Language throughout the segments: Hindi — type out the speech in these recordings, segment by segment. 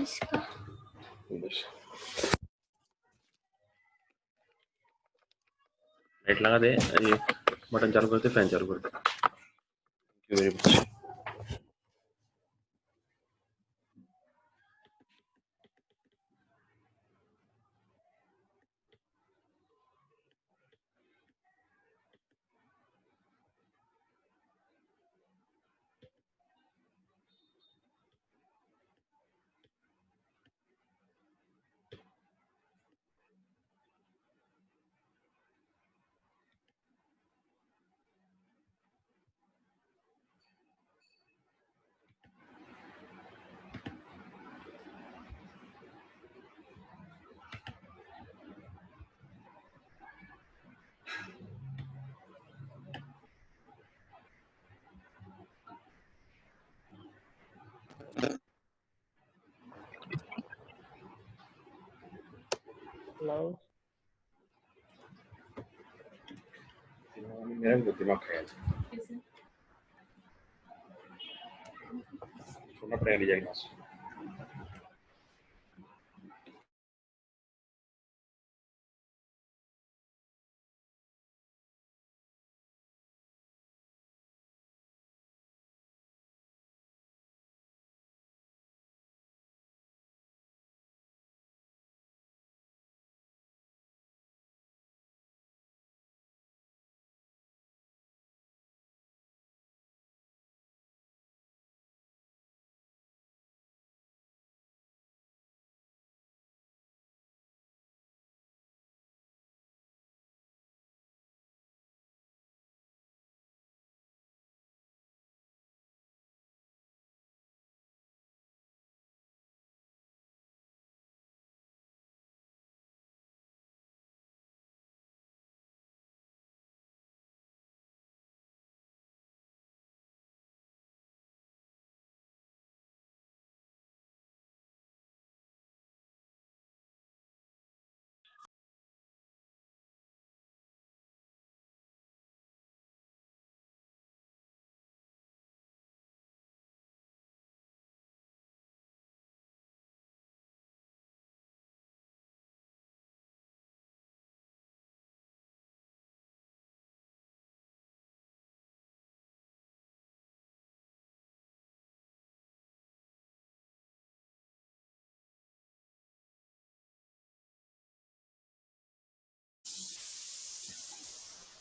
इसका? लाइट लगा दे, ये बटन चालू करते, फैन चालू करते। Thank you very much. Hello. मेरा भी दिमाग ख्याल छोड़ना पड़ेगा, ले जाएगा।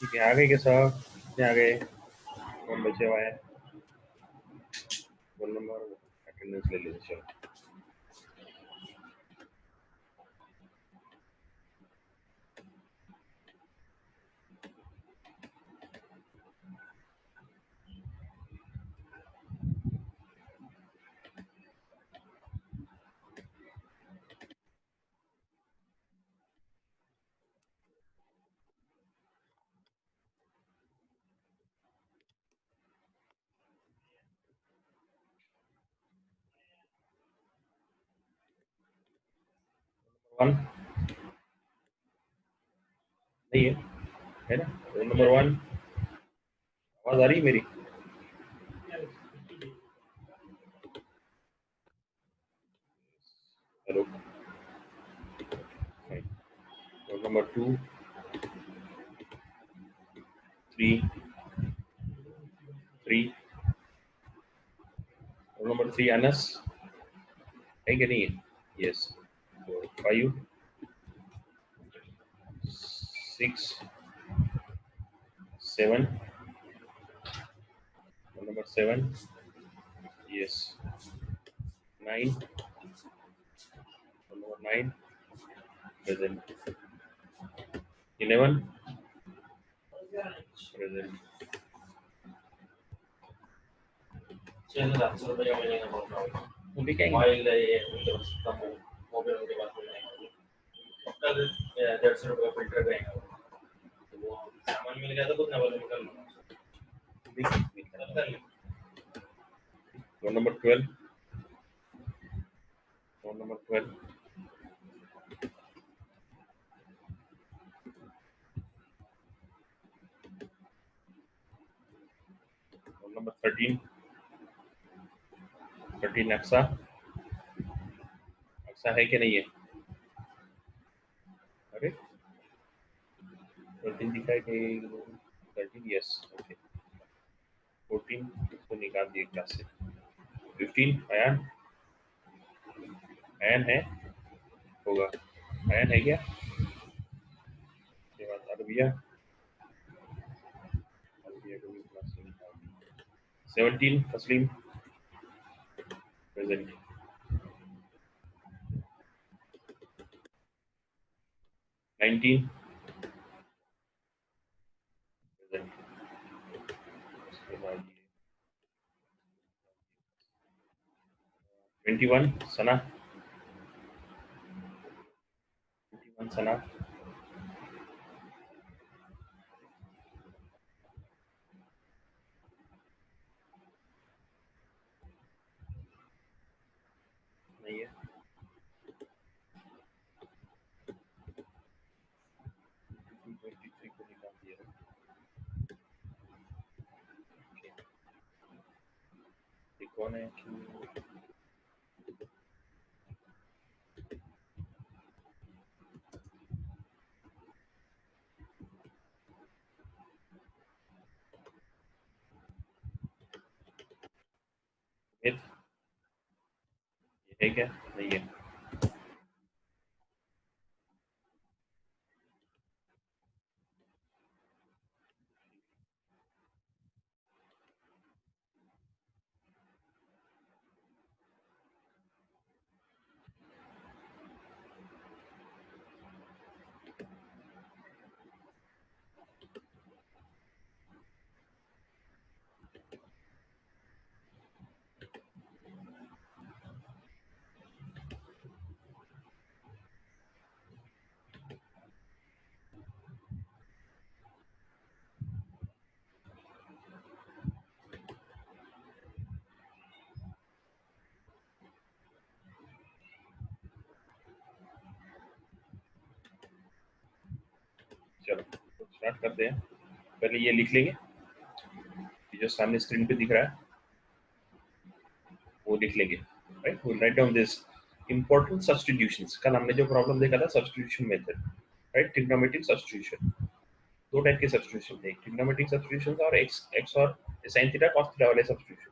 ठीक है, आ गए क्या सब? आ गए? कौन बचे हुआ है? रोल नंबर, अटेंडेंस ले लीजिए। चलो, वन नहीं है ना? रोल नंबर 1, आवाज आ रही है मेरी? Hello. Role number 2, 3, roll number 3 Anas है कि नहीं है? Yes. 5, 6, 7, roll number 7, yes. 9, roll number 9 present. 11 present. वो भी कहेंगे मोबाइल है, मोबाइल उनके पास नहीं है। कल 150 रुपये का फिल्टर गए, तो वो सामान मिल गया था, कुछ ना बोले निकल roll number 12, roll number 12, roll number 13, 13 नक्शा, ऐसा है कि नहीं है? अरे 13 दिखा है कि 13? Yes, okay. 14 इसको निकाल दिए क्लास से। 15 अयान, अयान है, होगा, अयान है क्या? उसके बाद अरबिया, अरबिया को भी क्लास से निकाल दिया। 17 तस्लीम, प्रेजेंट। 19 प्रेजेंट। उसके बाद 21 सना, 21 सना, नहीं है। 23 को निकाल दिया। ये कौन है? ये है क्या? नहीं है। चलो तो स्टार्ट करते हैं। पहले ये लिख लेंगे, ये जो सामने स्क्रीन पे दिख रहा है वो लिख लेंगे। Right, will write down this important substitutions. कल हमने जो प्रॉब्लम देखा था substitution method, right, trigonometric substitution. दो टाइप के सब्स्टिट्यूशन थे, ट्रिग्नोमेट्रिक सब्स्टिट्यूशन और एक्स और sin थीटा cos थीटा वाले सब्स्टिट्यूशन।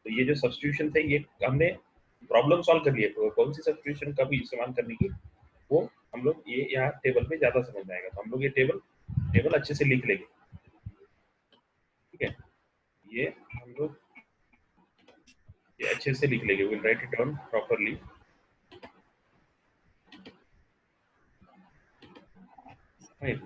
तो ये जो सब्स्टिट्यूशन थे ये हमने प्रॉब्लम सॉल्व कर लिए, तो कौन सी सब्स्टिट्यूशन का भी इस्तेमाल करने की वो हम लोग ये यहाँ टेबल में ज्यादा समझ में आएगा। तो हम लोग ये टेबल अच्छे से लिख लेंगे। ठीक है, ये हम लोग ये अच्छे से लिख लेंगे, will write it down properly. Right,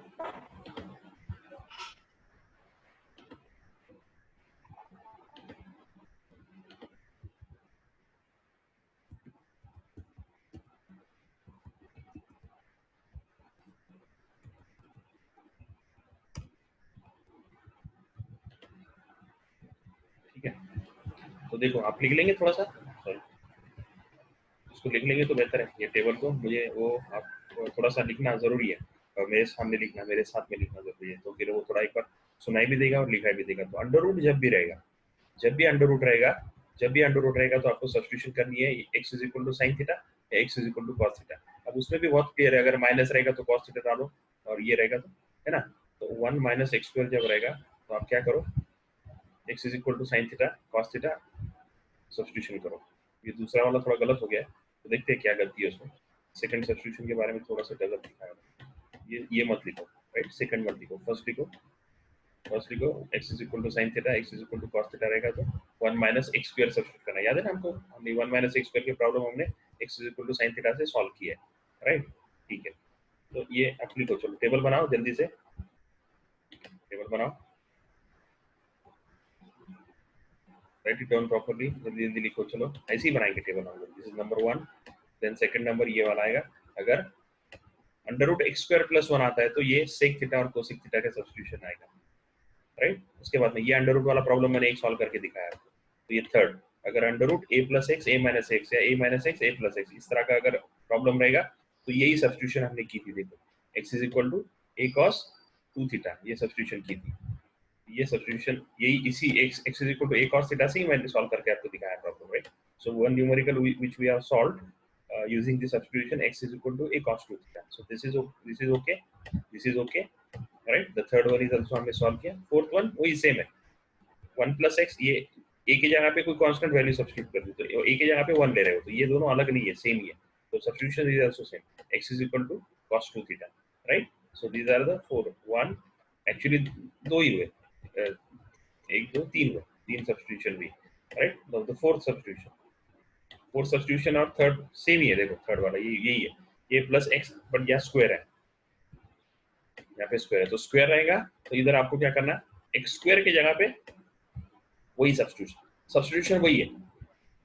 ठीक है। तो देखो आप लिख लेंगे थोड़ा सा, सॉरी इसको लिख लेंगे तो बेहतर है। ये टेबल को मुझे वो आप थोड़ा सा लिखना जरूरी है, और मेरे सामने लिखना, मेरे साथ में लिखना जरूरी है, तो फिर वो थोड़ा एक बार सुनाई भी देगा और लिखाई भी देगा। तो अंडर रूट जब भी रहेगा, जब भी अंडर रूट रहेगा, जब भी अंडर रूट रहेगा तो आपको सब्स्टिट्यूशन करनी है, x is equal to sine theta या x is equal to cos theta. अब उसमें भी बहुत क्लियर है, अगर माइनस रहेगा तो कॉस थीटा डालो, और ये रहेगा तो, है ना, तो 1 माइनस एक्स स्क्वायर जब रहेगा तो आप क्या करो, x is equal to sine theta cos theta substitution करो। ये दूसरा वाला थोड़ा गलत हो गया है, तो देखते हैं क्या गलती है उसमें। सेकंड सब्स्टिट्यूशन के बारे में थोड़ा सा गलत लिखा है, ये मत लिखो, राइट, सेकंड मत लिखो, फर्स्ट लिखो x is equal to sine theta, x is equal to cos theta रहेगा तो 1 माइनस एक्स स्क्वायर सब्स्टिट्यूट करना, याद है ना हमको, हमने 1 माइनस एक्स स्क्वायर की प्रॉब्लम हमने x is equal to sine theta से सॉल्व किया है, राइट। ठीक है, तो ये आप लिखो, चलो टेबल बनाओ जल्दी से, टेबल बनाओ, राइट इट डाउन प्रॉपर्ली, जल्दी जल्दी लिखो। चलो ऐसे ही बनाएंगे टेबल हम लोग। This is number 1, then second number ये वाला आएगा, अगर under root x square plus 1 आता है तो ये सेक थीटा और कोसेक थीटा का सब्स्टिट्यूशन आएगा, राइट। उसके बाद में ये अंडर रूट वाला प्रॉब्लम मैंने एक सॉल्व करके दिखाया है, तो ये थर्ड, अगर अंडर रूट ए प्लस एक्स ए माइनस एक्स या ए माइनस एक्स ए प्लस एक्स इस तरह का अगर प्रॉब्लम रहेगा तो यही सब्स्टिट्यूशन हमने की थी। देखो x is equal to a cos 2 theta, ये सब्स्टिट्यूशन की थी, ये सब्स्टिट्यूशन यही इसी x is equal to a cos theta से ही मैंने सॉल्व करके आपको दिखाया problem, right. So one numerical which we have solved using the substitution x is equal to a cos 2 theta. So this is okay, this is okay, right? The third one is also हमने solve किया. Fourth one वही same है, 1 plus x, ये a की जगह पे कोई कांस्टेंट वैल्यू सब्स्टिट्यूट कर दो, तो a की जगह पे 1 ले रहे हो, तो ये दोनों अलग नहीं है, सेम ही है. तो substitution is also same, x is equal to cos 2 theta, right? So these are the four. One actually दो ही हुए, एक दो तीन हुए, तीन सब्स्टिट्यूशन भी, right? Now the fourth substitution और थर्ड सेम ही है. देखो थर्ड वाला ये यही है, ये प्लस एक्स बट यहाँ स्क्वायर है, यहाँ पे स्क्वायर है, तो स्क्वायर रहेगा, तो इधर आपको क्या करना है, एक्स स्क्वायर की जगह पे वही सब्स्टिट्यूशन वही है,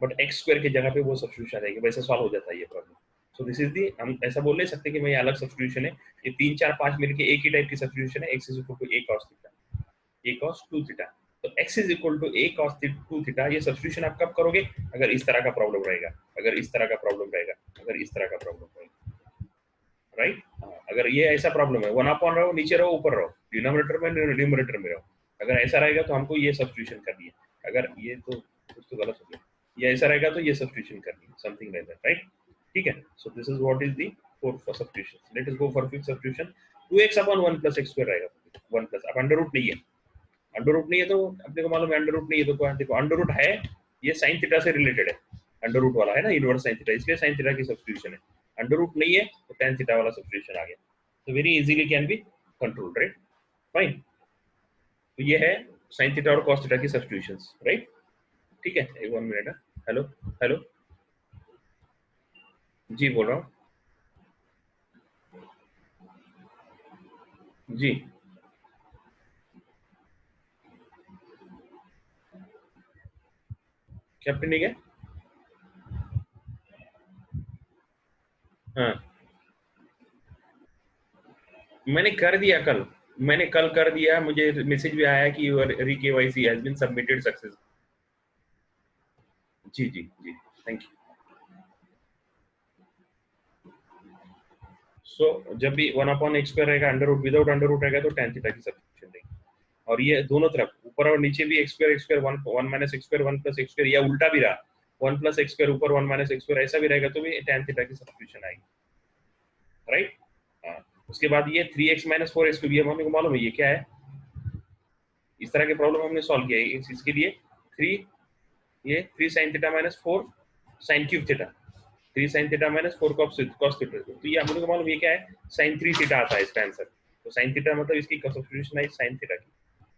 बट एक्स स्क्वायर की जगह पे वो सब्स्टिट्यूशन रहेगी, वैसे सॉल्व हो जाता है ये problem. So this is the, हम ऐसा बोल नहीं सकते कि मैं ये अलग सब्स्टिट्यूशन है, ये 3 4 5 मिलके एक ही टाइप की सब्स्टिट्यूशन है. x is equal to a cos theta, a cos 2 theta, तो x is equal to a cos 2 theta. ये सब्स्टिट्यूशन आप कब करोगे, अगर इस तरह का प्रॉब्लम रहेगा, अगर इस तरह का प्रॉब्लम रहेगा, अगर इस तरह का प्रॉब्लम रहेगा, राइट? अगर ये ऐसा प्रॉब्लम है, 1 अपॉन रहो, नीचे रहो, ऊपर रहो, डिनोमिनेटर में न्यूमरेटर में रहो, अगर ऐसा रहेगा तो हमको ये सब्स्टिट्यूशन करनी है. अगर ये तो कुछ तो गलत हो गया, ये ऐसा रहेगा तो ये सब्स्टिट्यूशन करनी है, समथिंग लाइक दैट, राइट? ठीक है. So this is what is the fourth for substitution. Let us go for fifth substitution. 2x upon 1 plus x square रहेगा, 1 प्लस, अब अंडर रूट नहीं है, अंडर रूट नहीं है तो अपने को मालूम है अंडर रूट नहीं है, तो देखो अंडर रूट है, ये साइन थीटा से रिलेटेड है, अंडर रूट वाला है ना, इनवर्स साइन थीटा, इसलिए साइन थीटा की सब्स्टिट्यूशन है. अंडर रूट नहीं है तो tan थीटा वाला सब्स्टिट्यूशन आ गया, तो very easily can be controlled, right? Fine. तो ये है साइन थीटा और cos थीटा की सब्स्टिट्यूशंस, राइट? ठीक है, एक 1 मिनट. हेलो हेलो, जी बोल रहा हूँ जी. क्या पेंडिंग है? हाँ, मैंने कर दिया कल, मैंने कल कर दिया, मुझे मैसेज भी आया कि your re KYC has been submitted success. जी जी जी, थैंक यू. सो जब भी 1 अपॉन x स्क्वायर रहेगा, under root without under root रहेगा, तो tan थीटा की सब्स्टिट्यूशन रहेगी. और ये दोनों तरफ ऊपर और नीचे भी x square 1 minus x square 1 plus x square, या उल्टा भी रहा 1 प्लस x स्क्वायर ऊपर 1 माइनस x स्क्वायर, ऐसा भी रहेगा तो भी tan थीटा की सब्स्टिट्यूशन आएगी, राइट? हाँ. उसके बाद ये 3x माइनस 4x को भी हमें को मालूम है ये क्या है, इस तरह के प्रॉब्लम हमने सॉल्व किया है. इसके लिए 3, ये 3 sin theta minus 4 sin cube theta, 3 sin theta minus 4 cos theta, तो ये हमको मालूम ये क्या है, sin 3 थीटा आता है इसका आंसर. तो sin थीटा मतलब इसकी सब्स्टिट्यूशन है sin थीटा की.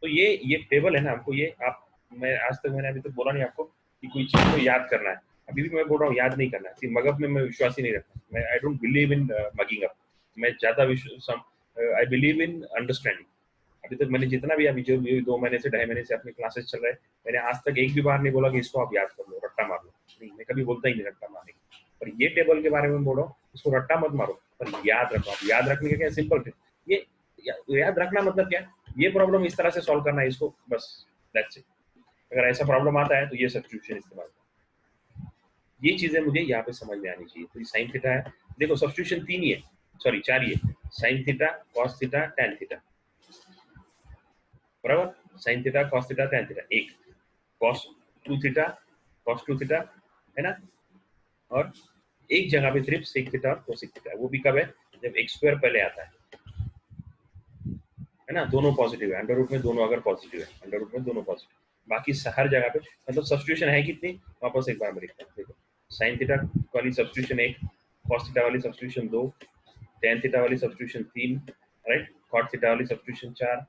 तो ये टेबल है ना, हमको ये आप, मैं आज तक मैंने अभी तक बोला नहीं आपको कि कोई चीज को याद करना है, अभी भी मैं बोल रहा हूँ याद नहीं करना है. मगअप में मैं विश्वास ही नहीं रखता, मैं I don't believe in mugging up, मैं ज्यादा आई बिलीव इन अंडरस्टैंडिंग. अभी तक मैंने जितना भी, अभी जो 2 महीने से 2.5 महीने से अपने क्लासेस चल रहे हैं, मैंने आज तक एक भी बार नहीं बोला कि इसको आप याद कर लो, रट्टा मार लो, नहीं, मैं कभी बोलता ही नहीं रट्टा मारने. पर ये टेबल के बारे में बोल रहा हूँ, इसको रट्टा मत मारो, पर याद रखो. आप याद रखने का क्या सिंपल है, ये याद रखना मतलब क्या, ये प्रॉब्लम इस तरह से सॉल्व करना है इसको, बस दैट्स इट. अगर ऐसा प्रॉब्लम आता है तो ये सब्स्टिट्यूशन इस्तेमाल करो. ये चीजें मुझे यहाँ पे समझ में आनी चाहिए. तो ये साइन थीटा है, देखो सब्स्टिट्यूशन 3 ही है, सॉरी 4 ही है, sine theta cos theta tan theta, बराबर? Sine theta cos theta tan theta, एक कॉस 2 थीटा कॉस 2 थीटा है ना, और एक जगह पे सिर्फ सेक थीटा और कोसेक थीटा, वो भी कब है, जब x स्क्वायर पहले आता है ना, दोनों पॉजिटिव है, अंडर रूट में दोनों अगर पॉजिटिव है, अंडर रूट में दोनों पॉजिटिव, बाकी हर जगह पे मतलब सब्स्टिट्यूशन है कितनी, वापस एक बार मैं लिखता हूँ. देखो साइन थीटा वाली सब्स्टिट्यूशन 1, कॉस थीटा वाली सब्स्टिट्यूशन 2, टैन थीटा वाली सब्स्टिट्यूशन 3, राइट? कॉट थीटा वाली सब्स्टिट्यूशन 4,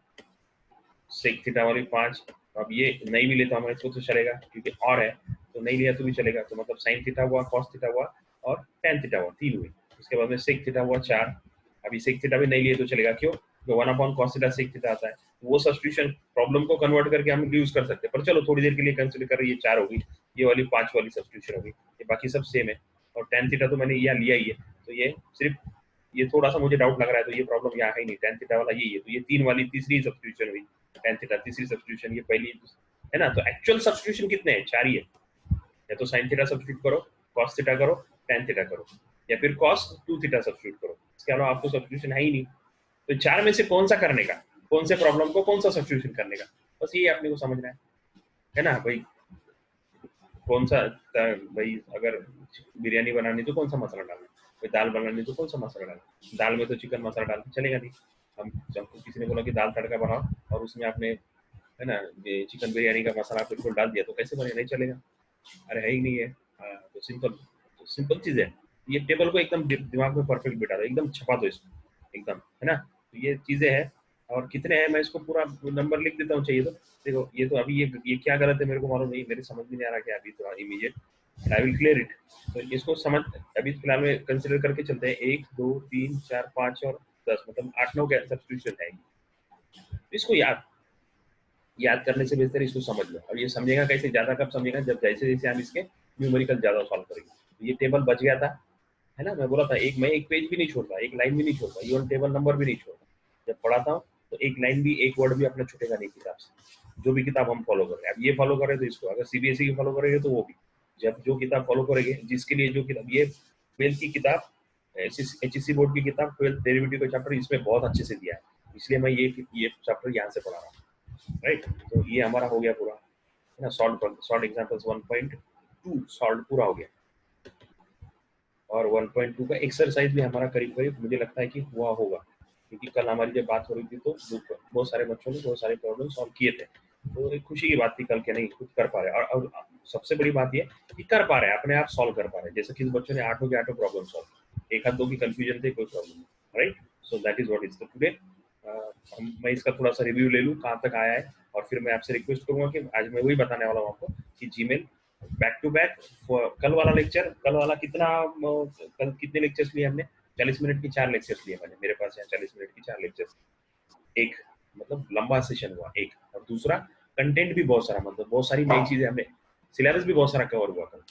सेक थीटा वाली 5. अब ये नहीं भी लेता हूँ इसको तो चलेगा, क्योंकि और है तो नहीं लिया तो भी चलेगा. तो मतलब साइन थीटा हुआ, कॉस थीटा हुआ और टैन थीटा हुआ, 3 हुई. उसके बाद में सेक थीटा हुआ 4. अभी सेक थीटा भी नहीं लिए तो चलेगा, क्यों, तो 1 upon cos theta sec theta आता है, वो सब्स्टिट्यूशन प्रॉब्लम को कन्वर्ट करके हम यूज कर सकते हैं. पर चलो थोड़ी देर के लिए कंसीडर कर रही है, 4 होगी, ये वाली 5 वाली सब्स्टिट्यूशन होगी, ये बाकी सब सेम है. और टैन थीटा तो मैंने यहाँ लिया ही है, तो ये सिर्फ ये थोड़ा सा मुझे डाउट लग रहा है, तो ये प्रॉब्लम यहाँ है नहीं, टैन थीटा वाला यही है. तो ये 3 वाली तीसरी सब्स्टिट्यूशन हुई, टैन थीटा तीसरी सब्स्टिट्यूशन, ये पहली है ना. तो एक्चुअल सब्स्टिट्यूशन कितने हैं, 4 ही है. या तो साइन थीटा सब्स्टिट्यूट करो, कॉस थीटा करो, टैन थीटा करो, या फिर कॉस 2 थीटा सब्स्टिट्यूट करो. इसके अलावा आपको सब्स्टिट्यूशन है ही नहीं. तो 4 में से कौन सा करने का, कौन से प्रॉब्लम को कौन सा सब्स्टिट्यूशन करने का, बस ये अपने को समझना है ना भाई. कौन सा भाई, अगर बिरयानी बनानी तो कौन सा मसाला डालना, कोई दाल बनानी तो कौन सा मसाला डालना, दाल में तो चिकन मसाला डाल के चलेगा नहीं। हम जब किसी ने बोला कि दाल तड़का बनाओ और उसमें आपने, है ना, ये चिकन बिरयानी का मसाला बिल्कुल डाल दिया तो कैसे बने, नहीं चलेगा। अरे है ही नहीं है। हाँ, तो सिंपल चीज है। ये टेबल को एकदम दिमाग में परफेक्ट बिठा दो, एकदम छपा दो इसको, एकदम, है ना। तो ये चीजें हैं। और कितने हैं मैं इसको पूरा नंबर लिख देता हूँ, चाहिए तो। देखो ये तो अभी ये क्या गलत है मेरे को मालूम नहीं, मेरे समझ में नहीं आ रहा क्या अभी तो immediate. I will clear it. तो इसको समझ, अभी फिलहाल में कंसिडर करके चलते हैं। 1 2 3 4 5 और 10, मतलब 8 9 के सब्स्टिट्यूशन है। इसको याद करने से बेहतर इसको समझ लो। और ये समझेगा कैसे, ज्यादा कब समझेगा, जब जैसे जैसे हम इसके न्यूमेरिकल ज्यादा सॉल्व करेंगे। तो ये टेबल बच गया था, है ना। मैं बोला था मैं एक पेज भी नहीं छोड़ता, एक लाइन भी नहीं छोड़ता, इवन टेबल नंबर भी नहीं छोड़ता। जब पढ़ाता हूँ तो एक लाइन भी, एक वर्ड भी अपना छूटेगा नहीं किताब से, जो भी किताब हम फॉलो करें। अब ये फॉलो करें तो इसको, अगर सीबीएसई की फॉलो करेंगे तो वो भी, जब जो किताब फॉलो करेंगे, जिसके लिए जो किताब, ये 12th की किताब, HSC बोर्ड की किताब 12th डेरिवेटिव का चैप्टर इसमें बहुत अच्छे से दिया है, इसलिए मैं ये चैप्टर यहाँ से पढ़ा रहा हूँ, राइट। तो ये हमारा हो गया पूरा, है ना। सॉल्व एग्जांपल्स 1.2 सॉल्व पूरा हो गया। और 1.2 का एक्सरसाइज भी हमारा करीब करीब मुझे लगता है कि हुआ होगा, क्योंकि कल हमारी जब बात हो रही थी तो बहुत सारे बच्चों ने बहुत सारे प्रॉब्लम सॉल्व किए थे। तो एक खुशी की बात थी कल के, नहीं कुछ कर पा रहे। और सबसे बड़ी बात ये कि कर पा रहे हैं, अपने आप सॉल्व कर पा रहे हैं। जैसे किस बच्चों ने 8 के 8 प्रॉब्लम सॉल्व, एक आध दो की कंफ्यूजन थे, कोई प्रॉब्लम नहीं, right. So that is what is the today. मैं इसका थोड़ा सा रिव्यू ले लूँ कहाँ तक आया है, और फिर मैं आपसे रिक्वेस्ट करूंगा कि आज मैं वही बताने वाला हूँ आपको कि जीमेल बैक टू बैक। कल वाला लेक्चर, कल वाला कितना, कल कितने लेक्चर्स लिए हमने, 40 मिनट की 4 लेक्चर्स लिए मैंने, मेरे पास यहाँ 40 मिनट की 4 लेक्चर्स। एक मतलब लंबा सेशन हुआ एक, और दूसरा कंटेंट भी बहुत सारा, मतलब बहुत सारी नई चीजें हमने, सिलेबस भी बहुत सारा कवर हुआ कल,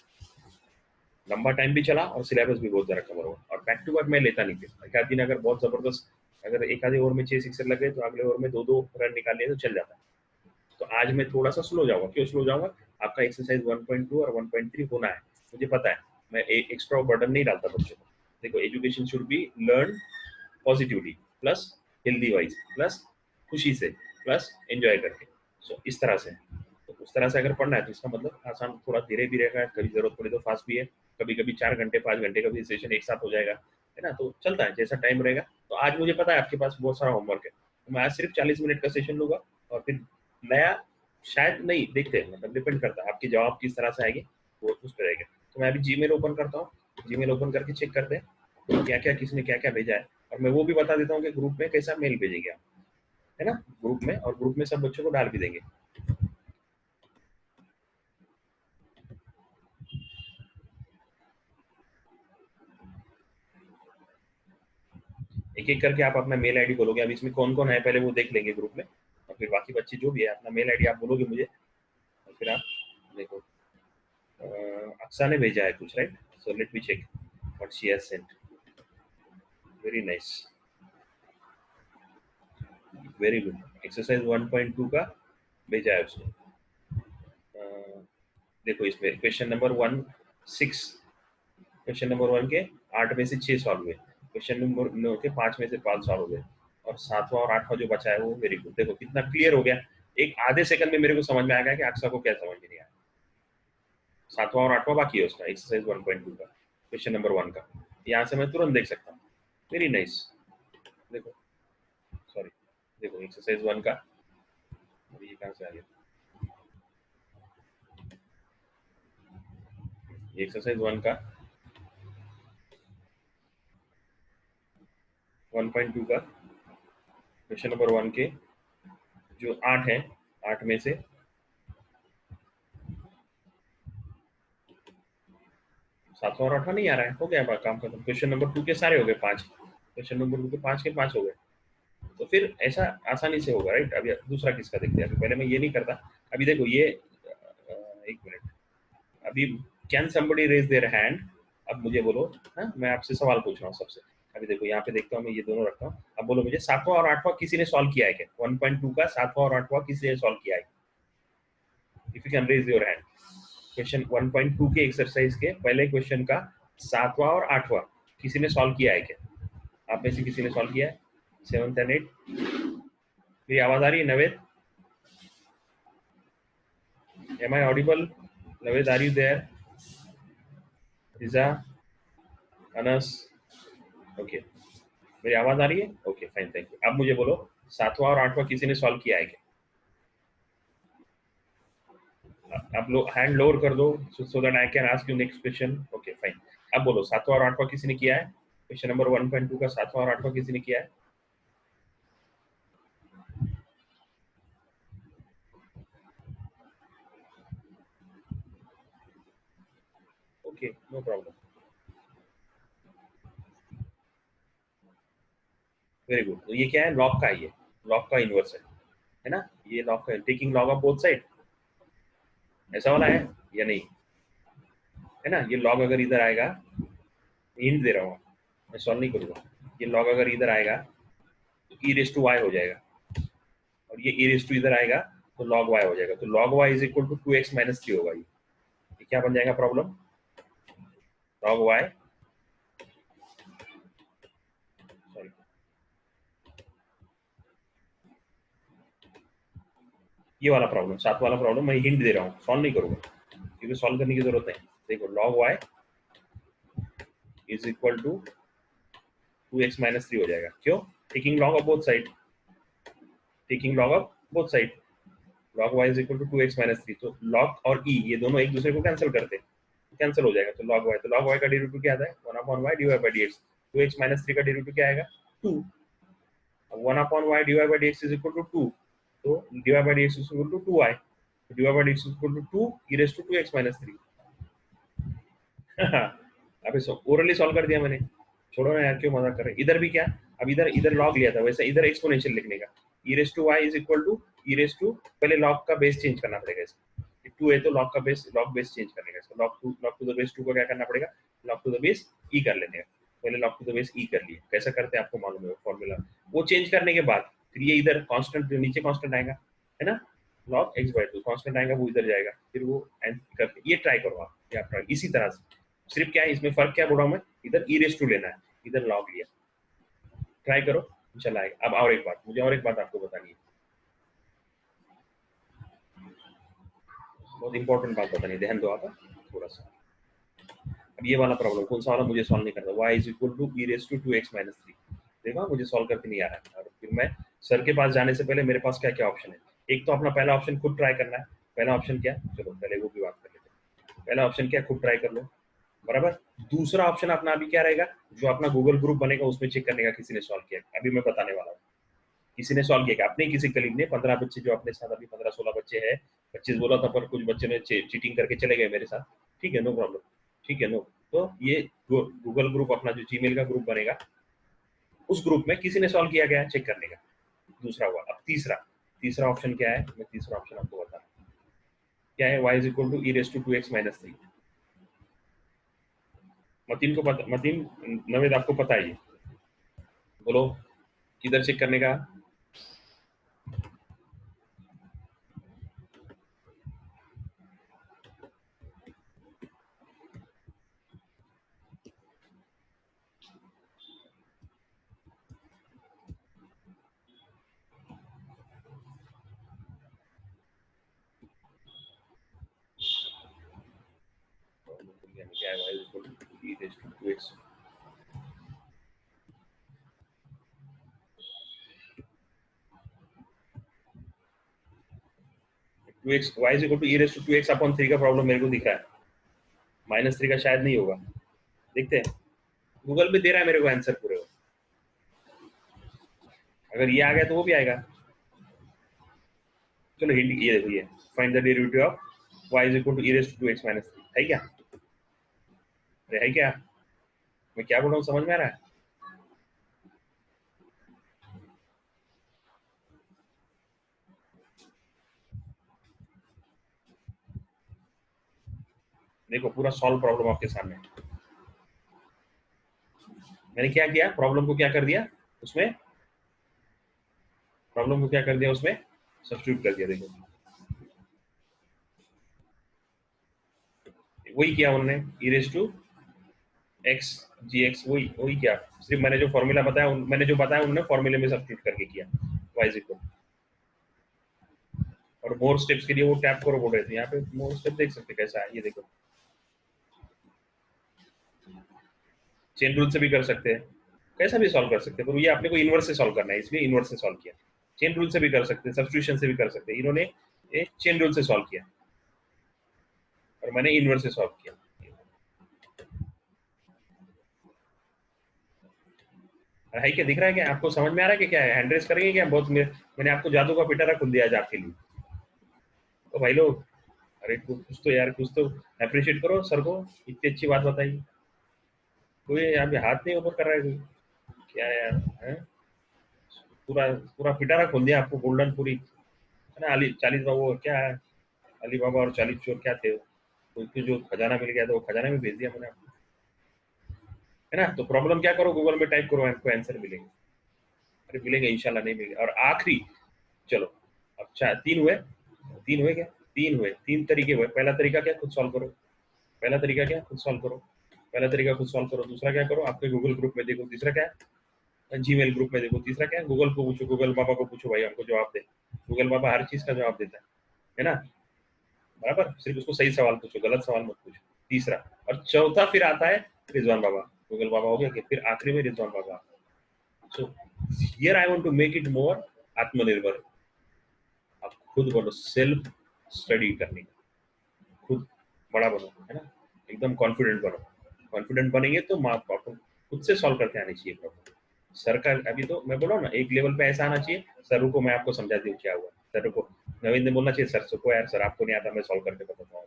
लंबा टाइम भी चला और सिलेबस भी बहुत सारा कवर हुआ। और बैक टू बैक मैं लेता नहीं था, एक आध दिन अगर बहुत जबरदस्त, अगर एक आधे ओवर में 6 सिक्सर लगे तो अगले ओवर में 2 रन निकाल लिए तो चल जाता है। तो आज मैं थोड़ा सा स्लो जाऊंगा। क्यों स्लो जाऊंगा, आपका एक्सरसाइज 1.2 और 1.3 होना है, मुझे पता है। मैं एक एक्स्ट्रा बर्डन नहीं डालता बच्चों को। देखो, education should be learn positively, plus healthy wise, plus खुशी से, प्लस एंजॉय करके। सो इस तरह से, तो उस तरह से अगर पढ़ना है तो इसका मतलब आसान, थोड़ा धीरे भी रहेगा, कभी जरूरत पड़े तो फास्ट भी है, कभी कभी 4 घंटे 5 घंटे का भी सेशन एक साथ हो जाएगा, है ना। तो चलता है जैसा टाइम रहेगा। तो आज मुझे पता है आपके पास बहुत सारा होमवर्क है, तो मैं आज सिर्फ 40 मिनट का सेशन लूंगा, और फिर नया शायद नहीं, देखते हैं, मतलब डिपेंड करता है आपकी जवाब किस तरह से आएगी, वो उस पर रहेगा। तो मैं अभी जीमेल ओपन करता हूँ, जीमेल ओपन करके चेक करते हैं क्या क्या, किसने क्या क्या भेजा है। और मैं वो भी बता देता हूँ कि ग्रुप में कैसा मेल भेजेंगे आप, है ना, ग्रुप में, और ग्रुप में सब बच्चों को डाल भी देंगे। एक एक करके आप अपना मेल आईडी बोलोगे। अब इसमें कौन कौन है पहले वो देख लेंगे ग्रुप में, और फिर बाकी बच्चे जो भी है अपना मेल आईडी आप बोलोगे मुझे, और फिर आप देखो। अक्सा ने भेजा है कुछ, right. So let me check what she has sent. Very nice, very good. Exercise 1.2 का भेजा है उसने। देखो इसमें क्वेश्चन नंबर 1 6, क्वेश्चन नंबर 1 के 8 में से 6 सॉल्व हुए, क्वेश्चन नंबर 9 के 5 में से 5 सॉल्व हुए, और 7वां और 8वां जो बचा है वो वेरी गुड। देखो कितना क्लियर हो गया, एक आधे सेकंड में मेरे को समझ में आ गया कि अक्सा को क्या समझ में नहीं आया। 7वां और 8वां बाकी है उसका, एक्सरसाइज 1.2 का, क्वेश्चन नंबर 1 का। यहाँ से मैं तुरंत देख सकता हूँ। Very nice. देखो, सॉरी, देखो एक्सरसाइज 1 का, ये कहाँ से आ गया, एक्सरसाइज 1 का 1.2 का क्वेश्चन नंबर 1 के जो 8 है, 8 में से 7वां और 8वां नहीं आ रहा है, हो गया काम खत्म। क्वेश्चन नंबर 2 के सारे हो गए 5, क्वेश्चन नंबर 2 के 5 के 5 हो गए। तो फिर ऐसा आसानी से होगा, राइट। अभी दूसरा किसका देखते हैं, अभी पहले मैं ये नहीं करता। अभी देखो ये, एक मिनट, अभी can somebody raise their hand, अब मुझे बोलो। हाँ, मैं आपसे सवाल पूछ रहा हूँ सबसे। अभी देखो यहाँ पे देखता हूँ, मैं ये दोनों रखता हूँ। अब बोलो मुझे 7वां और 8वां किसी ने सॉल्व किया है क्या, 1.2 का 7वां और 8वां किसी ने सॉल्व किया है, if you can raise your hand. Question 1.2 के एक्सरसाइज के पहले क्वेश्चन का 7वां और 8वां किसी ने सॉल्व किया है क्या, आप में से किसी ने सॉल्व किया है, 7th and 8th। मेरी आवाज आ रही है Navid, am I audible? Navid, are you there? Riza, Anas, okay, मेरी आवाज आ रही है? Okay fine, thank you. अब मुझे बोलो, सातवां और आठवां किसी ने सॉल्व किया है क्या? आप लोग हैंड लोअर कर दो so that I can ask you next question. Okay fine. अब बोलो, सातवां और आठवां किसी ने किया है? क्वेश्चन नंबर 1.2 का सातवां और आठवां किसी ने किया है? Okay, no problem, very good. तो ये क्या है? लॉग का है, ये लॉग का इनवर्स है ना? ये लॉग का taking log of both side, ऐसा वाला है या नहीं? है ना? ये लॉग अगर इधर आएगा, हिंट दे रहा हूँ, मैं सॉल्व नहीं करूंगा। ये लॉग अगर इधर आएगा तो ई रेस टू वाई हो जाएगा, और ये ई रेस टू इधर आएगा तो लॉग वाई हो जाएगा। तो log y is equal to 2x minus 3 होगा। ये क्या बन जाएगा प्रॉब्लम? लॉग वाई, सॉरी, ये वाला प्रॉब्लम, सात वाला प्रॉब्लम मैं हिंट दे रहा हूँ, सॉल्व नहीं करूंगा क्योंकि सॉल्व करने की जरूरत नहीं। देखो, log y is equal to 2x minus 3 हो जाएगा। क्यों? Taking log of both side, taking log of both side, log y is equal to 2x minus 3। तो log और e ये दोनों एक दूसरे को कैंसिल करते हैं, कैंसिल हो जाएगा। तो log y, तो log y का डेरिवेटिव क्या आता है? 1 upon y dy by dx। 2x minus 3 का डेरिवेटिव क्या आएगा? 2। अब 1 upon y dy by dx is equal to 2, तो dy by dx is equal to 2y, तो dy by dx is equal to 2 e raised to 2x minus 3। अबे ओरली सॉल्व कर दिया मैंने, छोड़ो ना यार, क्यों मजाक कर रहे हैं? इधर भी क्या, अब इधर इधर लॉग लिया था, वैसे इधर एक्सपोनेंशियल लिखने का। e raised to y is equal to e raised to, पहले लॉग का बेस चेंज करना पड़ेगा इसका, 2 है तो लॉग का बेस, लॉग बेस चेंज करने का इसका, लॉग टू द बेस 2 को क्या करना पड़ेगा? Log to the base e कर लेने का। पहले log to the base e कर लिया, कैसा करते हैं आपको मालूम है फॉर्मूला। वो चेंज करने के बाद फिर ये इधर कांस्टेंट, जो नीचे कांस्टेंट आएगा है ना, log x/2 कांस्टेंट आएगा, वो इधर जाएगा, फिर वो एंड करके ये ट्राई करो आप, ये आप ट्राई इसी तरह से। सिर्फ क्या है इसमें फर्क, क्या बोल रहा हूँ मैं, इधर ई रेस टू लेना है, इधर लॉग लिया। ट्राई करो, इंशाल्लाह आएगा। अब और एक बात, मुझे और एक बात आपको बतानी है, बहुत इंपॉर्टेंट बात बतानी है, ध्यान दो आप थोड़ा सा। अब ये वाला प्रॉब्लम कौन सा वाला मुझे सॉल्व नहीं करना, y is equal to e raise to 2x minus 3। देखो मुझे सॉल्व करके नहीं आ रहा है, और फिर मैं सर के पास जाने से पहले मेरे पास क्या क्या ऑप्शन है। एक तो अपना पहला ऑप्शन खुद ट्राई करना है। पहला ऑप्शन क्या, चलो पहले वो भी बात कर लेते हैं। पहला ऑप्शन क्या, खुद ट्राई कर लो, बराबर। दूसरा ऑप्शन अपना अभी क्या रहेगा, जो अपना गूगल ग्रुप बनेगा उसमें चेक करने का किसी ने सॉल्व किया, अभी मैं बताने वाला हूँ। किसी ने सॉल्व किया, अपने किसी कलीग ने, 15 बच्चे जो अपने साथ, अभी 15-16 बच्चे हैं, 25 बोला था पर कुछ बच्चे ने चीटिंग करके चले गए मेरे साथ, ठीक है, नो प्रॉब्लम, ठीक है, नो। तो ये गूगल ग्रुप अपना जो जीमेल का ग्रुप बनेगा, उस ग्रुप में किसी ने सॉल्व किया गया चेक करने का, दूसरा हुआ। अब तीसरा, तीसरा ऑप्शन क्या है, मैं तीसरा ऑप्शन आपको बता, क्या है, y is equal to e raise to 2x minus 3। Mateen को पता, मतीन, नवेद आपको पता है ये, बोलो किधर चेक करने का? क्या है, y is equal to e raise to 2x, 2x, y is equal to e raise to 2x upon 3 का प्रॉब्लम मेरे को दिख रहा है, -3 का शायद नहीं होगा, देखते हैं। गूगल पे दे रहा है मेरे को आंसर पूरे, अगर ये आ गया तो वो भी आएगा। चलो हिंट ये देखो, ये find the derivative of y is equal to e raise to 2x minus 3 है क्या? अरे है क्या? मैं क्या बोल रहा हूँ समझ में आ रहा है? देखो पूरा सॉल्व प्रॉब्लम आपके सामने, मैंने क्या किया, प्रॉब्लम को क्या कर दिया उसमें, प्रॉब्लम को क्या कर दिया उसमें, सब्स्टिट्यूट कर दिया। देखो वही किया उन्होंने, e raise to x g x, वही वही किया, सिर्फ मैंने जो फॉर्मूला बताया, मैंने जो बताया उन्होंने फॉर्मूले में सब्स्टिट्यूट करके किया, y इज इक्वल, और मोर स्टेप्स के लिए वो टैप करो बोल रहे थे, यहाँ पे मोर स्टेप देख सकते कैसा है, ये देखो चेन रूल से भी कर सकते हैं, कैसा भी सॉल्व कर सकते हैं, पर ये आपने को इनवर्स से सॉल्व करना है, इसलिए इनवर्स से सॉल्व किया। चेन रूल से भी कर सकते हैं, सब्स्टिट्यूशन से भी कर सकते हैं, इन्होंने ये चेन रूल से सॉल्व किया और मैंने इनवर्स से सॉल्व किया। है क्या, दिख रहा है क्या आपको, समझ में आ रहा है कि क्या है, हैंड रेस करेंगे क्या, बहुत मैंने आपको जादू का पिटारा खुल दिया आज आपके लिए। तो भाई लोग, अरे कुछ तो यार, कुछ तो अप्रिशिएट करो सर को, इतनी अच्छी बात बताई। कोई यहाँ पे हाथ नहीं ऊपर कर रहा है कोई, क्या यार है? पूरा पूरा पिटारा खोल दिया आपको, गोल्डन पूरी है ना। अली 40 बाबू क्या है, अली बाबा और 40 चोर क्या थे, उनको जो खजाना मिल गया था वो खजाना में भेज दिया मैंने आपको, है ना। तो प्रॉब्लम क्या करो, गूगल में टाइप करो, आपको आंसर मिलेंगे। अरे मिलेंगे इंशाल्लाह, नहीं मिलेंगे। और आखिरी, चलो अब 3 हुए, 3 हुए क्या, 3 हुए, 3 तरीके हुए। पहला तरीका क्या, खुद सॉल्व करो। पहला तरीका क्या, खुद सॉल्व करो। पहला तरीका खुद सॉल्व करो। दूसरा क्या करो, आपके गूगल ग्रुप में देखो। तीसरा क्या है, जीमेल ग्रुप में देखो। तीसरा क्या है, गूगल को पूछो, गूगल बाबा को पूछो, भाई हमको जवाब दे। गूगल बाबा हर चीज का जवाब देता है ना, बराबर। सिर्फ उसको सही सवाल पूछो, गलत सवाल मत पूछो। तीसरा, और चौथा फिर आता है रिजवान बाबा। गूगल बाबा हो गया कि फिर आखिरी में Rizwan Baba. So here I want to make it more आत्मनिर्भर। आप खुद बनो, सेल्फ स्टडी करने का, खुद बड़ा बनो, है ना, एकदम कॉन्फिडेंट बनो। कॉन्फिडेंट बनेंगे तो माँ बाप खुद से सॉल्व करके आने चाहिए प्रॉब्लम। सर का अभी तो मैं बोला ना, एक लेवल पे ऐसा आना चाहिए, सर को मैं आपको समझा दूँ क्या हुआ। सर को नवीन ने बोलना चाहिए, सर को यार सर आपको नहीं आता, मैं सॉल्व करके बताता हूँ।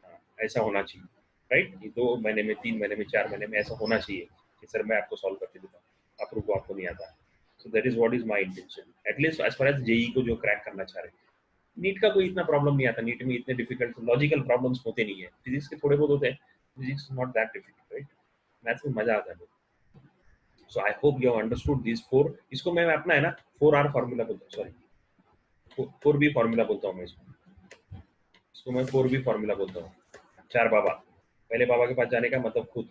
हाँ, ऐसा होना चाहिए, राइट। ये 2 महीने में, 3 महीने में, 4 महीने में ऐसा होना चाहिए कि सर मैं आपको सॉल्व करके देता हूँ, आप रुको आपको नहीं आता। So that is what is my intention, at least as far as JEE को जो क्रैक करना चाह रहे हैं। नीट का कोई इतना प्रॉब्लम नहीं आता, नीट में इतने डिफिकल्ट लॉजिकल प्रॉब्लम्स होते नहीं है, फिजिक्स के थोड़े बहुत होते हैं, physics not that difficult, right. Maths में मजा आता है। So I hope you have understood this 4। इसको मैं अपना है ना 4R फार्मूला बोलता हूँ, सॉरी 4B फार्मूला बोलता हूँ मैं इसको। इसको मैं 4B फार्मूला बोलता हूँ। 4 बाबा, पहले बाबा के पास जाने का मतलब खुद,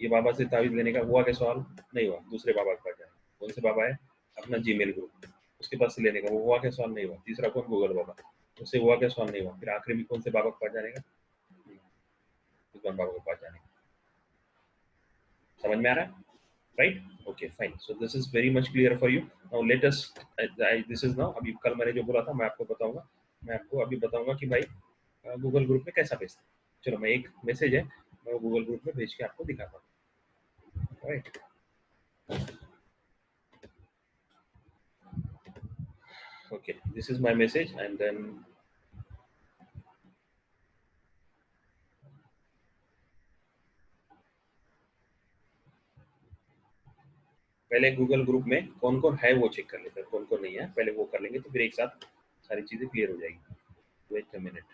ये बाबा से तावीज लेने का हुआ क्या सवाल, नहीं हुआ, दूसरे बाबा के पास जाए। कौन से बाबा है, अपना जीमेल ग्रुप, उसके पास से लेने का, वो हुआ क्या सवाल, नहीं हुआ। तीसरा कौन, गूगल बाबा, उससे हुआ क्या सवाल, नहीं हुआ। फिर आखिरी में कौन से बाबा के पास जाने का, भगवान बाबा के पास जाने का। समझ में आ रहा है, right. Okay fine, so this is very much clear for you. Now let us, this is now, अभी कल मैंने जो बोला था मैं आपको बताऊंगा, मैं आपको अभी बताऊंगा कि भाई गूगल ग्रुप में कैसा भेजते हैं। चलो मैं एक मैसेज है, मैं गूगल ग्रुप में भेज के आपको दिखाता हूँ, right. Okay, this is my message, and then पहले गूगल ग्रुप में कौन कौन है वो चेक कर लेते हैं, कौन कौन नहीं है पहले वो कर लेंगे, तो फिर एक साथ सारी चीजें क्लियर हो जाएगी। वेट अ मिनट,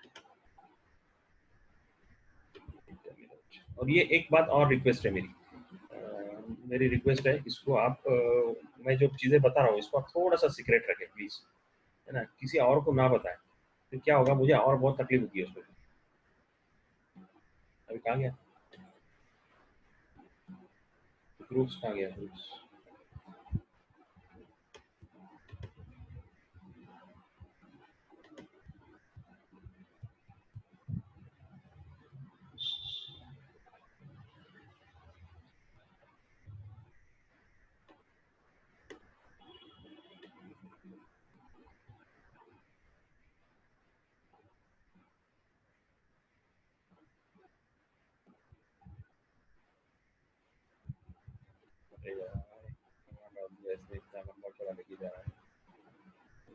और ये एक बात और रिक्वेस्ट है मेरी, मेरी रिक्वेस्ट है, इसको आप मैं जो चीजें बता रहा हूँ इसको आप थोड़ा सा सीक्रेट रखें प्लीज, है ना, किसी और को ना बताएं। तो क्या होगा, मुझे और बहुत तकलीफ होती है उसमें। अभी कहाँ गया ग्रुप्स, कहाँ गया ग्रुप्स। अरे यार, ऐसे इतना लंबा चला लेके जा रहा है।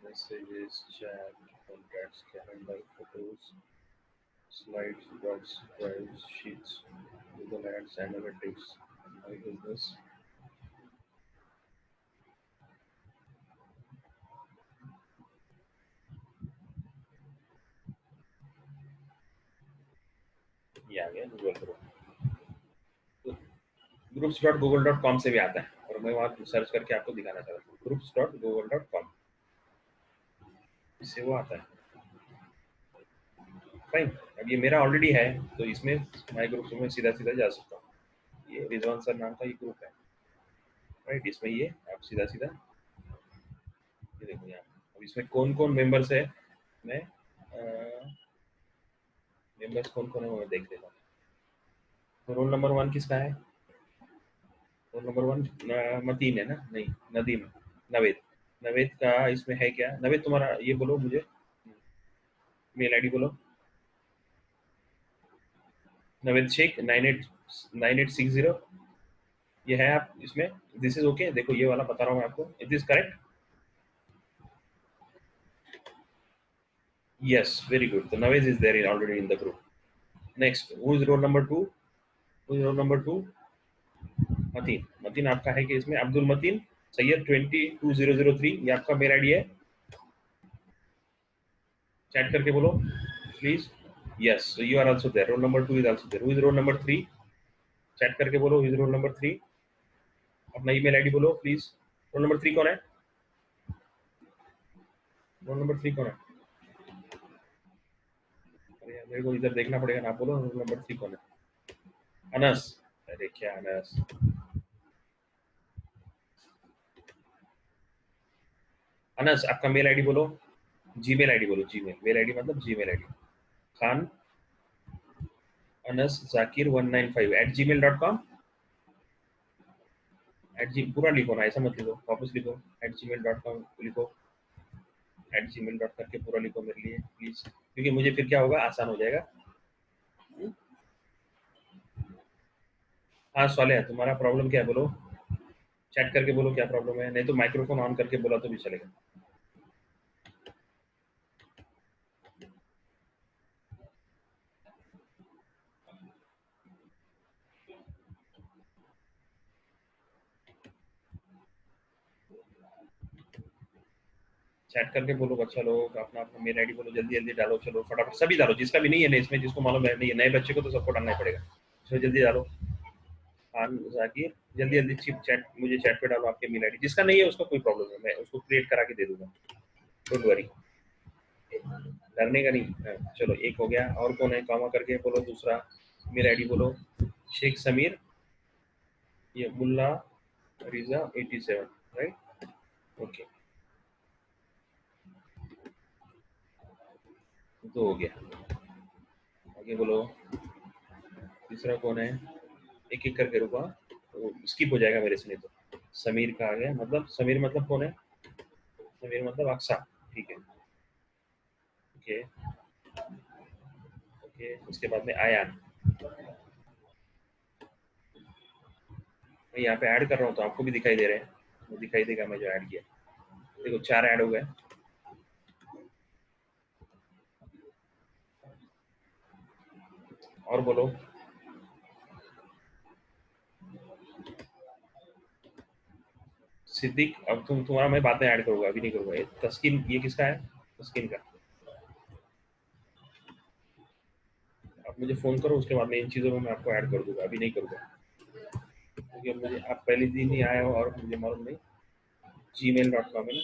Messages, chat, contacts, calendar, photos, slides, docs, drives, sheets, Google Ads, analytics, my business. ये आ गया गूगल ग्रुप। तो groups.google.com से भी आता है, और मैं वहाँ सर्च करके आपको दिखाना चाहता हूँ, groups.google.com, इससे वो आता है। फाइन, अब ये मेरा ऑलरेडी है, तो इसमें माई ग्रुप में सीधा सीधा जा सकता हूँ। ये रिजवान सर नाम का ये ग्रुप है, राइट। इसमें ये आप सीधा सीधा ये देखो यहाँ, अब इसमें कौन कौन मेंबर्स है, मैं मेंबर्स कौन कौन है वो मैं देख लेता हूँ। तो रोल नंबर 1 किसका है? रोल नंबर 1 मतीन है ना? नहीं, नदीम, नवेद। नवेद का इसमें है क्या? नवेद तुम्हारा ये बोलो मुझे, मेल आईडी बोलो। नवेद शेख 989860, ये है आप इसमें। दिस इज ओके, देखो ये वाला बता रहा हूँ मैं आपको, is this correct? Yes, very good. तो Naved is there already in the group. Next, who is roll number 2? Who is roll number 2? Mateen. Mateen आपका है कि इसमें? अब्दुल मतीन सैयद 22003, ये आपका मेल आईडी है। चैट करके बोलो please. Yes, so you are also there. Roll number 2 is also there. Who is roll number 3? Chat करके बोलो who is roll number 3। अपना ईमेल आईडी बोलो प्लीज। रोल नंबर 3 कौन है? रोल नंबर 3 कौन है? अरे यार, मेरे को इधर देखना पड़ेगा ना, आप बोलो रोल नंबर 3 कौन है? अनस। अरे क्या अनस? अनस आपका मेल आईडी बोलो, जीमेल आईडी बोलो। जीमेल, मेल आईडी मतलब Gmail ID. Khan Anas Zakir 195 @gmail.com। पूरा लिखो ना, ऐसा मत लिखो, वापस लिखो। @gmail.com लिखो, @gmail.com करके पूरा लिखो मेरे लिए प्लीज, क्योंकि मुझे फिर क्या होगा, आसान हो जाएगा। हाँ साले, तुम्हारा प्रॉब्लम क्या है बोलो? चैट करके बोलो क्या प्रॉब्लम है, नहीं तो माइक्रोफोन ऑन करके बोला तो भी चलेगा। चैट करके बोलो बच्चा लोग, अपना अपना मेल आईडी बोलो, जल्दी जल्दी डालो, चलो फटाफट सभी डालो, जिसका भी नहीं है ना इसमें, जिसको मालूम है नहीं है, नए बच्चे को तो सबको डालना ही पड़ेगा, चलो जल्दी डालो। खान जाकिर, जल्दी जल्दी चिप चैट, मुझे चैट पे डालो आपके मेल आईडी, जिसका नहीं है उसका कोई प्रॉब्लम है, मैं उसको क्रिएट करा के दे दूंगा, डोंट वरी, डरने का नहीं। हाँ, चलो एक हो गया, और कौन है? कामा करके बोलो दूसरा मेल आईडी बोलो। शेख समीर, ये मुल्ला रिजा 87, राइट? ओके, तो हो गया। आगे बोलो, तीसरा कौन है? एक एक करके रुको, तो स्किप हो जाएगा मेरे से नहीं तो। समीर का आ गया, मतलब समीर मतलब कौन है? समीर मतलब अक्सा, ठीक है। ओके ओके, उसके बाद में आयान। मैं यहाँ पे ऐड कर रहा हूँ तो आपको भी दिखाई दे रहे हैं, वो दिखाई देगा मैं जो ऐड किया। देखो 4 ऐड हो गए। और बोलो। सिद्दीक, अब तुम्हारा मैं बाद में ऐड करूंगा, अभी नहीं करूंगा। ये तस्किन, ये किसका है? तस्किन का। आप मुझे फोन करो, उसके बाद में इन चीजों में मैं आपको ऐड कर दूंगा, अभी नहीं करूंगा, क्योंकि मुझे आप पहले दिन ही आए हो और मुझे मालूम नहीं। gmail.com है ना?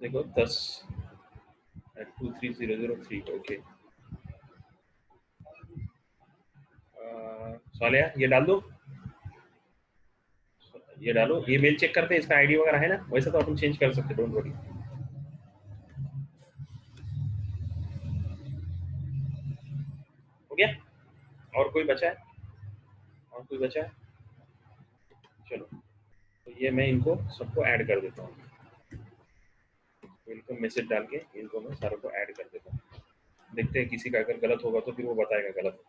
देखो 10 @23003, ओके। सालिया, ये डाल दो, ये डालो, ये मेल चेक करते हैं, इसका आईडी वगैरह है ना? वैसे तो अपन चेंज कर सकते, डोंट वरी। हो गया? और कोई बचा है? और कोई बचा है? चलो, तो ये मैं इनको सबको ऐड कर देता हूँ, वेलकम मैसेज डाल के इनको मैं सारों को ऐड कर देता हूँ। देखते हैं किसी का अगर गलत होगा तो फिर वो बताएगा गलत।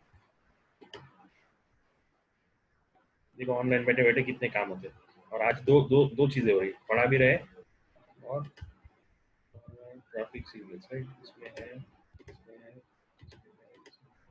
देखो ऑनलाइन बैठे बैठे कितने काम होते हैं, और आज दो दो दो चीजें हो रही, पढ़ा भी रहे और ट्रैफिक सिग्नल्स, राइट? इसमें है, इसमें है, इसमें है।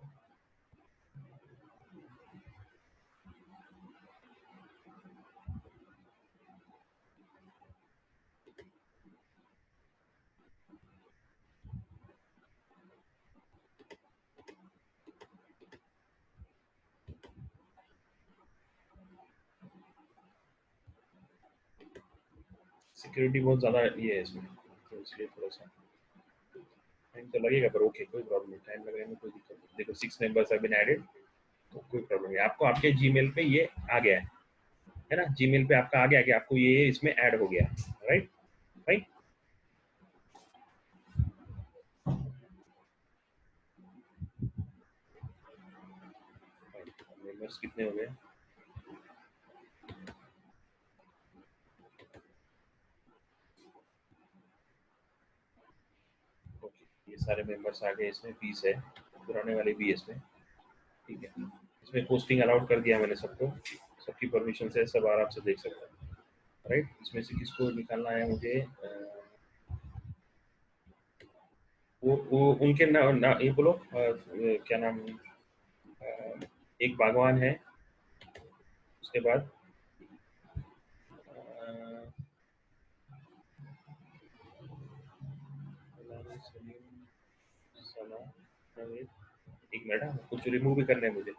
सिक्योरिटी बहुत ज्यादा ये है इसमें, तो इसलिए थोड़ा सा टाइम तो लगेगा, पर ओके, कोई प्रॉब्लम नहीं, टाइम लगने में कोई दिक्कत नहीं। देखो 6 मेंबर्स हैव बीन एडेड, तो कोई प्रॉब्लम नहीं, आपको आपके जीमेल पे ये आ गया है। है ना, जीमेल पे आपका आ गया कि आपको ये इसमें ऐड हो गया, राइट राइट। मेंबर्स कितने हो गए? ये सारे मेंबर्स आ गए, इसमें 20 है, पुराने वाले भी इसमें, ठीक है। इसमें पोस्टिंग अलाउड कर दिया मैंने सबको, सबकी परमिशन से सब आराम से देख सकते हैं, राइट। इसमें से किसको निकालना है मुझे? वो उनके ना ये बोलो, क्या नाम, एक बागवान है, उसके बाद एक मिनट, कुछ रिमूव भी करने हैं मुझे।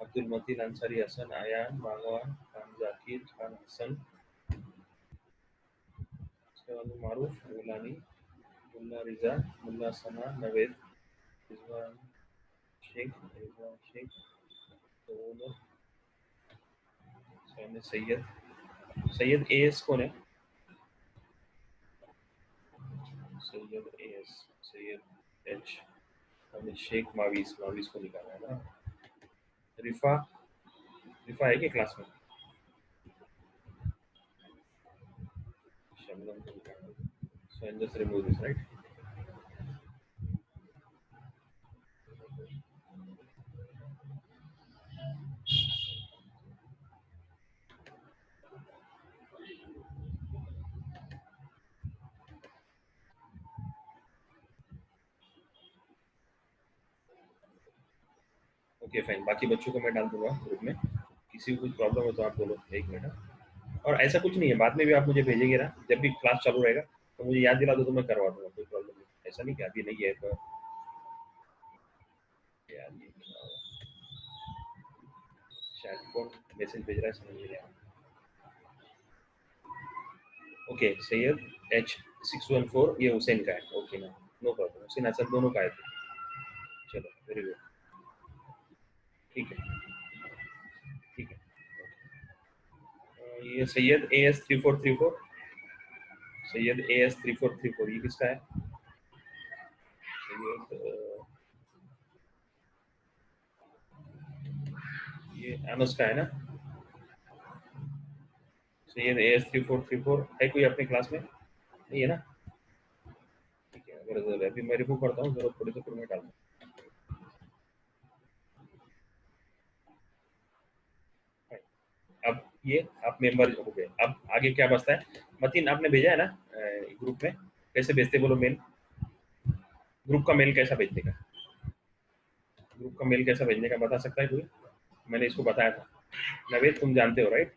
अब्दुल मतीन अंसारी, हसन, आयान, बागवान, खान जाकिर, खान हसन, उसके बाद मारूफ, मुलानी, मुल्ला रिजा, मुल्ला सना, नवेद, रिजवान शेख, तो सैयद, सैयद एएस कौन है? सैयद एएस, सैयद एच, हमें शेख मावीस, मावीस को निकालना है ना। रिफा, रिफा है क्या क्लास में? शबनम को निकालना है, so I'll just remove this, right? Okay fine, बाकी बच्चों को मैं डाल दूंगा ग्रुप में, किसी को कुछ प्रॉब्लम हो तो आप बोलो, एक मिनट। और ऐसा कुछ नहीं है, बाद में भी आप मुझे भेजेंगे ना, जब भी क्लास चालू रहेगा तो मुझे याद दिला दो तो मैं करवा दूंगा, कोई प्रॉब्लम नहीं, ऐसा नहीं कि अभी नहीं है तो यार ये शायद कौन मैसेज भेज रहा है समझ नहीं आया। ओके, सैयद एच 614, ये हुसैन का है, ओके ना, नो प्रॉब्लम, हुसैन हसन दोनों का है, चलो वेरी गुड, ठीक है ठीक है। ये सैयद AS 3434, सैयद AS 3434, ये किसका है? सैयद ये अनस का है ना। सैयद AS 3434 है कोई अपने क्लास में? नहीं है ना, ठीक है। अगर अभी मैं रिमूव करता हूँ, जरूरत पड़ी तो फिर मैं डाल दूँ। अब ये आप मेंबर हो गए, अब आगे क्या बचता है? मतीन आपने भेजा है ना ग्रुप में, कैसे भेजते बोलो मेल? ग्रुप का मेल कैसा भेजने का? ग्रुप का मेल कैसा भेजने का बता सकता है कोई? मैंने इसको बताया था, नवेद तुम जानते हो right?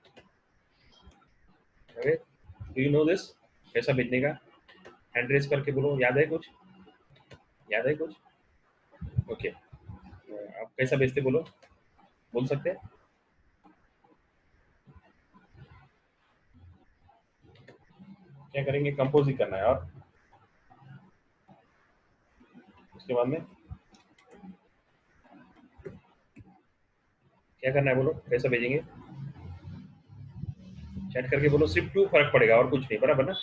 Naved, do you know this, कैसा भेजने का? हैंड रेस करके बोलो, याद है कुछ? याद है कुछ? ओके, आप कैसा भेजते बोलो, बोल सकते हैं? क्या करेंगे, कंपोज ही करना है, और उसके बाद में क्या करना है बोलो, कैसा भेजेंगे? चैट करके बोलो, सिर्फ टू फर्क पड़ेगा और कुछ नहीं, बराबर ना?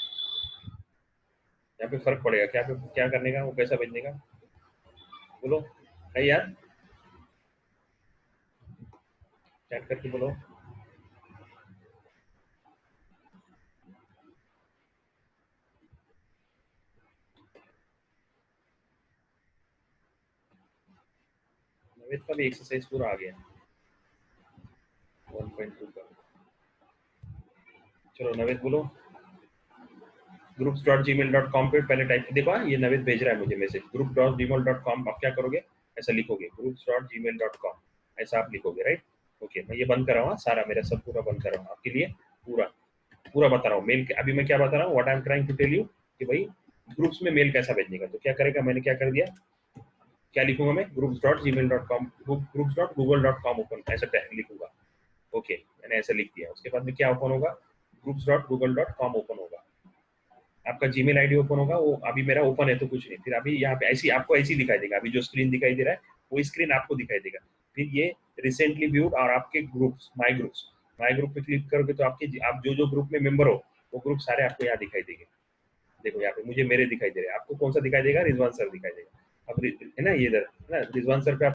यहाँ पे फर्क पड़ेगा क्या, पे क्या करने का, वो कैसा भेजने का बोलो, है यार? चैट करके बोलो। नवेद का भी एक्सरसाइज पूरा आ गया 1.2 का। चलो नवेद बोलो, groups.gmail.com पे पहले टाइप देखो, ये नवेद भेज रहा है मुझे मैसेज, group.gmail.com, आप क्या करोगे, ऐसा लिखोगे groups.gmail.com, ऐसा आप लिखोगे, राइट? ओके, मैं ये बंद कर रहा हूँ सारा, मेरा सब पूरा बंद कर रहा हूँ आपके लिए, पूरा पूरा बता रहा हूँ मेल। अभी मैं क्या बता रहा हूँ, what I am trying to tell you, कि भाई ग्रुप्स में मेल कैसा भेजने का। तो क्या करेगा, मैंने क्या कर दिया, क्या लिखूंगा मैं, groups.gmail.com, groups.google.com ओपन, ऐसा लिखूंगा। ओके, मैंने ऐसा लिख दिया, उसके बाद में क्या ओपन होगा, groups.google.com ओपन होगा, आपका जीमेल आईडी ओपन होगा, वो अभी मेरा ओपन है तो कुछ नहीं, फिर अभी यहाँ पे ऐसी आपको ऐसी दिखाई देगा, अभी जो स्क्रीन दिखाई दे रहा है वो स्क्रीन आपको दिखाई देगा, फिर ये रिसेंटली व्यूड और आपके groups, my groups, my group पे क्लिक करोगे तो आप जो ग्रुप में मेंबर हो वो ग्रुप सारे आपको यहाँ दिखाई देंगे। देखो यहाँ पे मुझे मेरे दिखाई दे रहे हैं, आपको कौन सा दिखाई देगा? रिजवान सर दिखाई देगा। अब है ना, ये इधर है ना, रिजवान सर पे